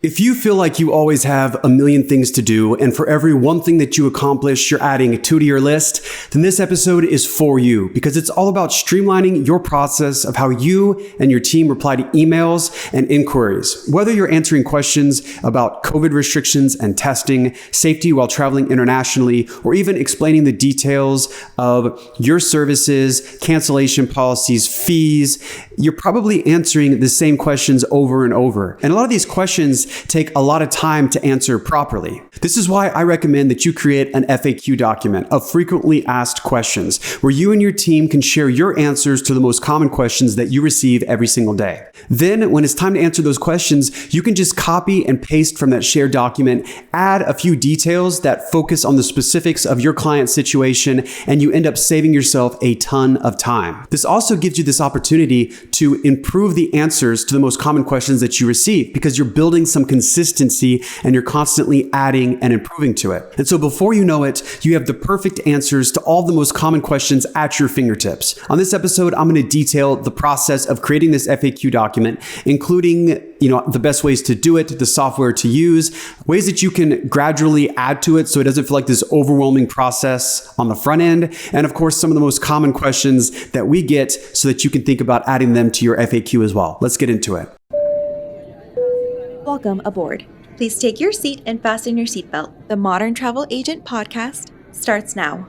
If you feel like you always have a million things to do, and for every one thing that you accomplish, you're adding two to your list, then this episode is for you because it's all about streamlining your process of how you and your team reply to emails and inquiries. Whether you're answering questions about COVID restrictions and testing, safety while traveling internationally, or even explaining the details of your services, cancellation policies, fees, you're probably answering the same questions over and over. And a lot of these questions take a lot of time to answer properly. This is why I recommend that you create an FAQ document of frequently asked questions, where you and your team can share your answers to the most common questions that you receive every single day. Then, when it's time to answer those questions, you can just copy and paste from that shared document, add a few details that focus on the specifics of your client's situation, and you end up saving yourself a ton of time. This also gives you this opportunity to improve the answers to the most common questions that you receive because you're building some consistency and you're constantly adding and improving to it. And so before you know it, you have the perfect answers to all the most common questions at your fingertips. On this episode, I'm going to detail the process of creating this FAQ document, including the best ways to do it, the software to use, ways that you can gradually add to it so it doesn't feel like this overwhelming process on the front end, and of course, some of the most common questions that we get so that you can think about adding them to your FAQ as well. Let's get into it. Welcome aboard. Please take your seat and fasten your seatbelt. The Modern Travel Agent podcast starts now.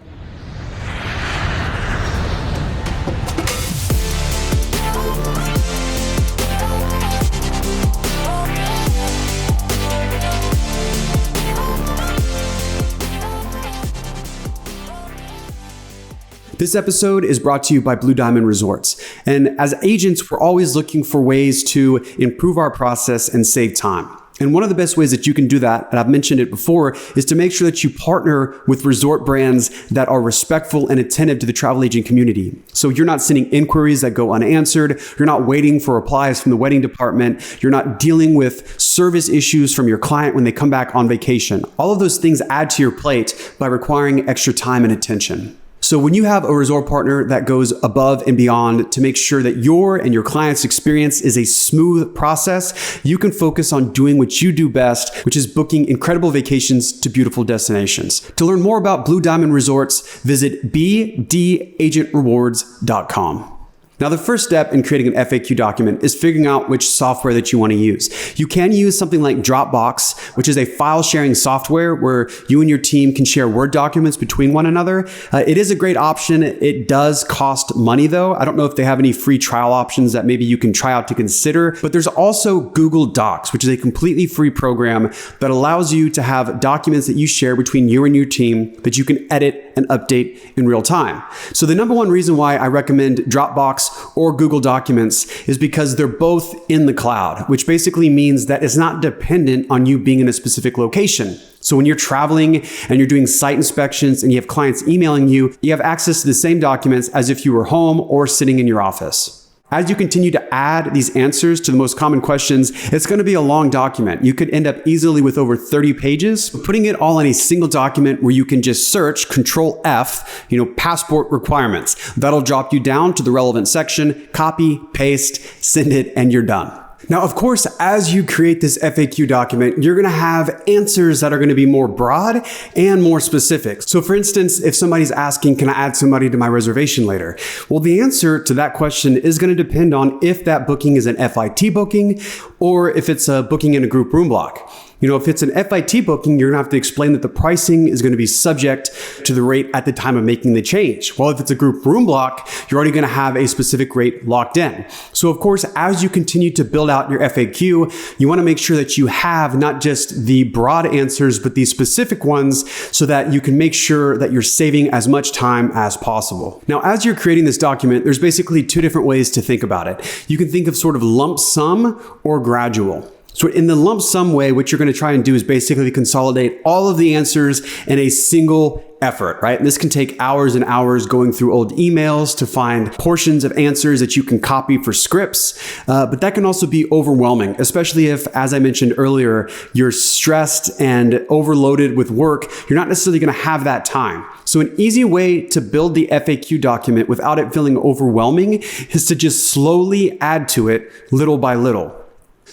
This episode is brought to you by Blue Diamond Resorts. And as agents, we're always looking for ways to improve our process and save time. And one of the best ways that you can do that, and I've mentioned it before, is to make sure that you partner with resort brands that are respectful and attentive to the travel agent community. So you're not sending inquiries that go unanswered. You're not waiting for replies from the wedding department. You're not dealing with service issues from your client when they come back on vacation. All of those things add to your plate by requiring extra time and attention. So when you have a resort partner that goes above and beyond to make sure that your and your client's experience is a smooth process, you can focus on doing what you do best, which is booking incredible vacations to beautiful destinations. To learn more about Blue Diamond Resorts, visit bdagentrewards.com. Now, the first step in creating an FAQ document is figuring out which software that you want to use. You can use something like Dropbox, which is a file sharing software where you and your team can share Word documents between one another. It is a great option. It does cost money though. I don't know if they have any free trial options that maybe you can try out to consider, but there's also Google Docs, which is a completely free program that allows you to have documents that you share between you and your team that you can edit and update in real time. So the number one reason why I recommend Dropbox or Google Documents is because they're both in the cloud, which basically means that it's not dependent on you being in a specific location. So when you're traveling and you're doing site inspections and you have clients emailing you, you have access to the same documents as if you were home or sitting in your office. As you continue to add these answers to the most common questions, it's going to be a long document. You could end up easily with over 30 pages. Putting it all in a single document where you can just search Control F, passport requirements. That'll drop you down to the relevant section, copy, paste, send it, and you're done. Now, of course, as you create this FAQ document, you're going to have answers that are going to be more broad and more specific. So for instance, if somebody's asking, can I add somebody to my reservation later? Well, the answer to that question is going to depend on if that booking is an FIT booking or if it's a booking in a group room block. If it's an FIT booking, you're going to have to explain that the pricing is going to be subject to the rate at the time of making the change. Well, if it's a group room block, you're already going to have a specific rate locked in. So of course, as you continue to build out your FAQ, you want to make sure that you have not just the broad answers, but these specific ones so that you can make sure that you're saving as much time as possible. Now, as you're creating this document, there's basically two different ways to think about it. You can think of sort of lump sum or gradual. So in the lump sum way, what you're going to try and do is basically consolidate all of the answers in a single effort, right? And this can take hours and hours going through old emails to find portions of answers that you can copy for scripts. But that can also be overwhelming, especially if, as I mentioned earlier, you're stressed and overloaded with work. You're not necessarily going to have that time. So an easy way to build the FAQ document without it feeling overwhelming is to just slowly add to it little by little.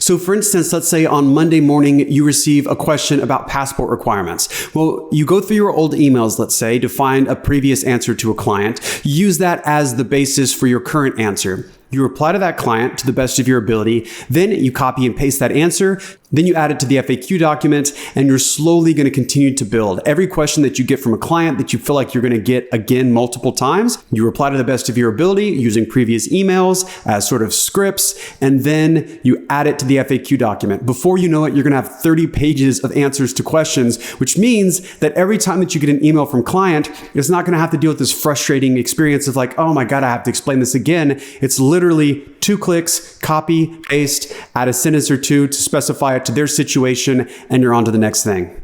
So for instance, let's say on Monday morning, you receive a question about passport requirements. Well, you go through your old emails, let's say, to find a previous answer to a client. You use that as the basis for your current answer. You reply to that client to the best of your ability. Then you copy and paste that answer. Then you add it to the FAQ document, and you're slowly going to continue to build. Every question that you get from a client that you feel like you're going to get again multiple times, you reply to the best of your ability using previous emails as sort of scripts, and then you add it to the FAQ document. Before you know it, you're going to have 30 pages of answers to questions, which means that every time that you get an email from a client, it's not going to have to deal with this frustrating experience of like, oh my God, I have to explain this again. It's literally 2 clicks, copy, paste, add a sentence or two to specify it to their situation, and you're on to the next thing.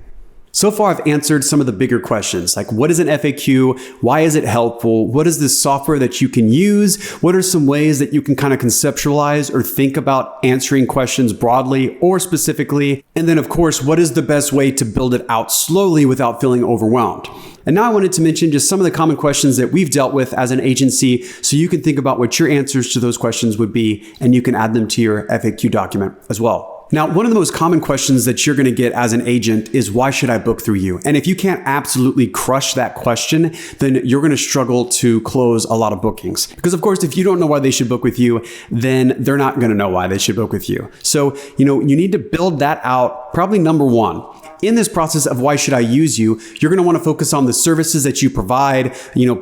So far, I've answered some of the bigger questions, like what is an FAQ? Why is it helpful? What is this software that you can use? What are some ways that you can kind of conceptualize or think about answering questions broadly or specifically? And then, of course, what is the best way to build it out slowly without feeling overwhelmed? And now I wanted to mention just some of the common questions that we've dealt with as an agency so you can think about what your answers to those questions would be, and you can add them to your FAQ document as well. Now, one of the most common questions that you're going to get as an agent is, why should I book through you? And if you can't absolutely crush that question, then you're going to struggle to close a lot of bookings. Because of course, if you don't know why they should book with you, then they're not going to know why they should book with you. So, you need to build that out, probably number one. In this process of why should I use you, you're going to want to focus on the services that you provide,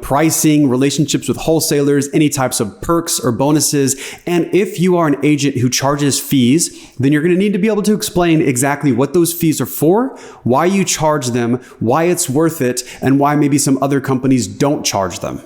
pricing, relationships with wholesalers, any types of perks or bonuses. And if you are an agent who charges fees, then you're going to need to be able to explain exactly what those fees are for, why you charge them, why it's worth it, and why maybe some other companies don't charge them.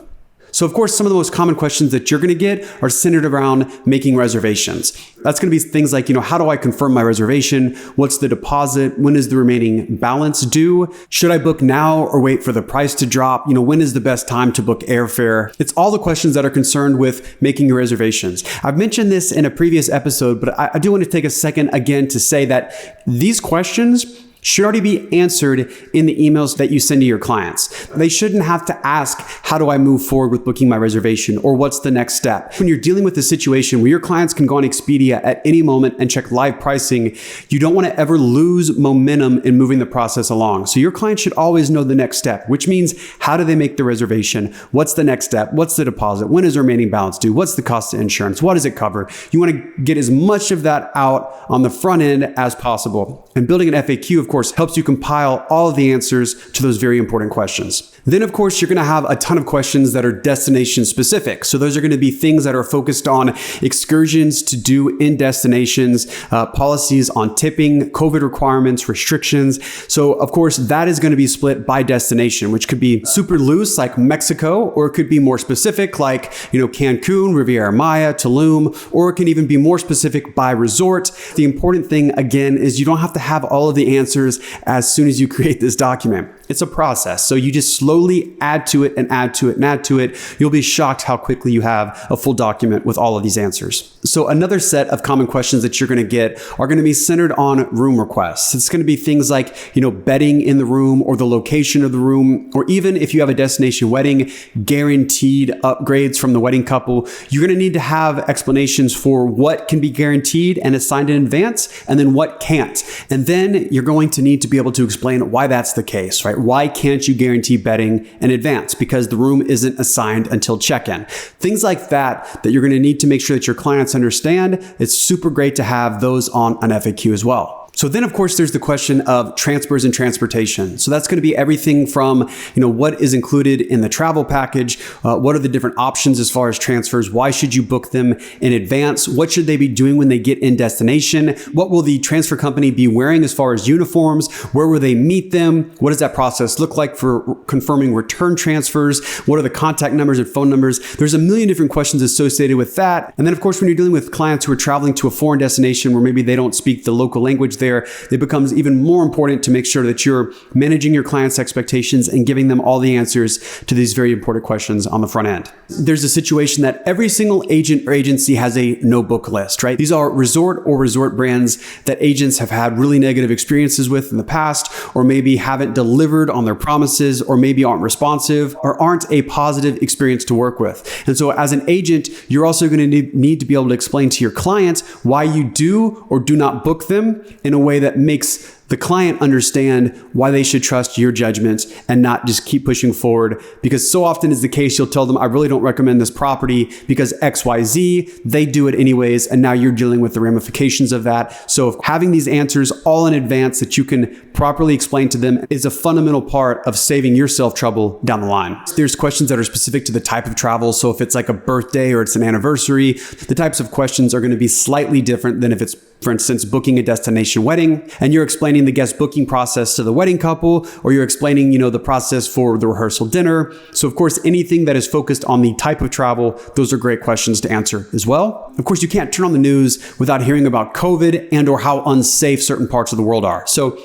So of course, some of the most common questions that you're going to get are centered around making reservations. That's going to be things like, how do I confirm my reservation? What's the deposit? When is the remaining balance due? Should I book now or wait for the price to drop? When is the best time to book airfare? It's all the questions that are concerned with making your reservations. I've mentioned this in a previous episode, but I do want to take a second again to say that these questions should already be answered in the emails that you send to your clients. They shouldn't have to ask, how do I move forward with booking my reservation? Or what's the next step? When you're dealing with a situation where your clients can go on Expedia at any moment and check live pricing, you don't want to ever lose momentum in moving the process along. So your client should always know the next step, which means, how do they make the reservation? What's the next step? What's the deposit? When is the remaining balance due? What's the cost of insurance? What does it cover? You want to get as much of that out on the front end as possible. And building an FAQ, of course, helps you compile all of the answers to those very important questions. Then, of course, you're going to have a ton of questions that are destination specific. So those are going to be things that are focused on excursions to do in destinations, policies on tipping, COVID requirements, restrictions. So, of course, that is going to be split by destination, which could be super loose like Mexico, or it could be more specific like, Cancun, Riviera Maya, Tulum, or it can even be more specific by resort. The important thing, again, is you don't have to have all of the answers as soon as you create this document. It's a process. So you just slowly add to it and add to it and add to it. You'll be shocked how quickly you have a full document with all of these answers. So another set of common questions that you're going to get are going to be centered on room requests. It's going to be things like, bedding in the room or the location of the room, or even if you have a destination wedding, guaranteed upgrades from the wedding couple. You're going to need to have explanations for what can be guaranteed and assigned in advance, and then what can't. And then you're going to need to be able to explain why that's the case, right? Why can't you guarantee bedding in advance? Because the room isn't assigned until check-in. Things like that you're going to need to make sure that your clients understand. It's super great to have those on an FAQ as well. So then, of course, there's the question of transfers and transportation. So that's going to be everything from, what is included in the travel package? What are the different options as far as transfers? Why should you book them in advance? What should they be doing when they get in destination? What will the transfer company be wearing as far as uniforms? Where will they meet them? What does that process look like for confirming return transfers? What are the contact numbers and phone numbers? There's a million different questions associated with that. And then, of course, when you're dealing with clients who are traveling to a foreign destination where maybe they don't speak the local language there, it becomes even more important to make sure that you're managing your clients' expectations and giving them all the answers to these very important questions on the front end. There's a situation that every single agent or agency has a no-book list, right? These are resort or resort brands that agents have had really negative experiences with in the past, or maybe haven't delivered on their promises, or maybe aren't responsive, or aren't a positive experience to work with. And so as an agent, you're also going to need to be able to explain to your clients why you do or do not book them in a way that makes the client understand why they should trust your judgment and not just keep pushing forward. Because so often is the case, you'll tell them, I really don't recommend this property because XYZ, they do it anyways, and now you're dealing with the ramifications of that. So having these answers all in advance that you can properly explain to them is a fundamental part of saving yourself trouble down the line. There's questions that are specific to the type of travel. So if it's like a birthday or it's an anniversary, the types of questions are going to be slightly different than if it's, for instance, booking a destination wedding and you're explaining the guest booking process to the wedding couple, or you're explaining, the process for the rehearsal dinner. So of course, anything that is focused on the type of travel, those are great questions to answer as well. Of course, you can't turn on the news without hearing about COVID and or how unsafe certain parts of the world are. So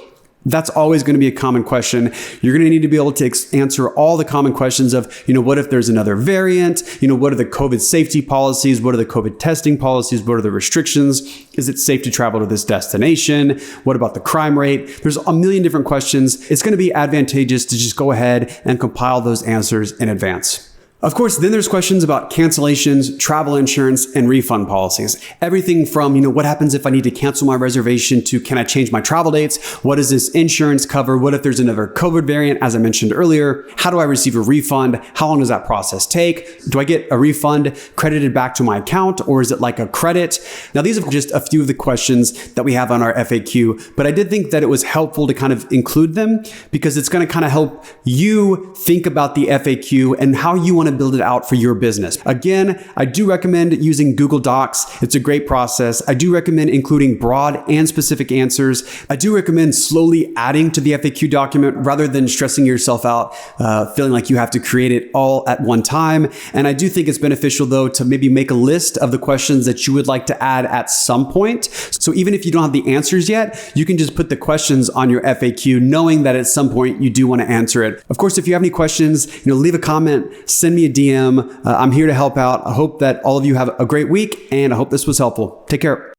that's always going to be a common question. You're going to need to be able to answer all the common questions of, what if there's another variant? What are the COVID safety policies? What are the COVID testing policies? What are the restrictions? Is it safe to travel to this destination? What about the crime rate? There's a million different questions. It's going to be advantageous to just go ahead and compile those answers in advance. Of course, then there's questions about cancellations, travel insurance, and refund policies. Everything from, what happens if I need to cancel my reservation to can I change my travel dates? What does this insurance cover? What if there's another COVID variant, as I mentioned earlier? How do I receive a refund? How long does that process take? Do I get a refund credited back to my account, or is it like a credit? Now, these are just a few of the questions that we have on our FAQ, but I did think that it was helpful to kind of include them because it's going to kind of help you think about the FAQ and how you want to build it out for your business. Again, I do recommend using Google Docs. It's a great process. I do recommend including broad and specific answers. I do recommend slowly adding to the FAQ document rather than stressing yourself out, feeling like you have to create it all at one time. And I do think it's beneficial though to maybe make a list of the questions that you would like to add at some point. So even if you don't have the answers yet, you can just put the questions on your FAQ knowing that at some point you do want to answer it. Of course, if you have any questions, leave a comment, send me a DM. I'm here to help out. I hope that all of you have a great week, and I hope this was helpful. Take care.